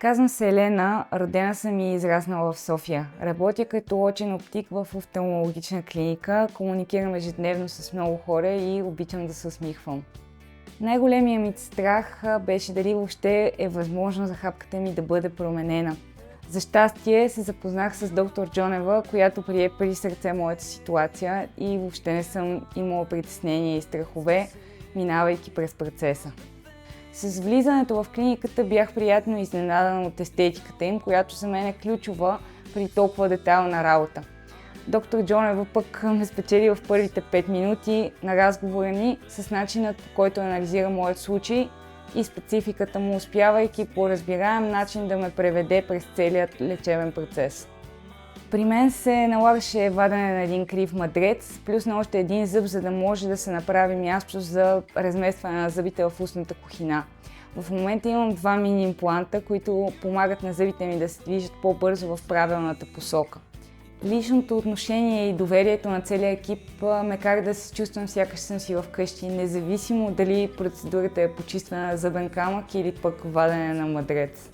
Казвам се Елена, родена съм и израснала в София. Работя като очен оптик в офталмологична клиника, комуникирам ежедневно с много хора и обичам да се усмихвам. Най-големият ми страх беше дали въобще е възможно захапката ми да бъде променена. За щастие се запознах с доктор Джонева, която прие при сърце моята ситуация и въобще не съм имала притеснения и страхове, минавайки през процеса. С влизането в клиниката бях приятно изненадана от естетиката им, която за мен е ключова при толкова детайлна работа. Доктор Джонева пък ме спечели в първите 5 минути на разговора ни с начинът, по който анализира моят случай и спецификата му, успявайки по разбираем начин да ме преведе през целият лечебен процес. При мен се налагаше вадене на един крив мадрец, плюс на още един зъб, за да може да се направи място за разместване на зъбите в устната кухина. В момента имам 2 мини импланта, които помагат на зъбите ми да се движат по-бързо в правилната посока. Личното отношение и доверието на целия екип ме кара да се чувствам сякаш съм си вкъщи, независимо дали процедурата е почистване на зъбен камък или пък вадене на мадрец.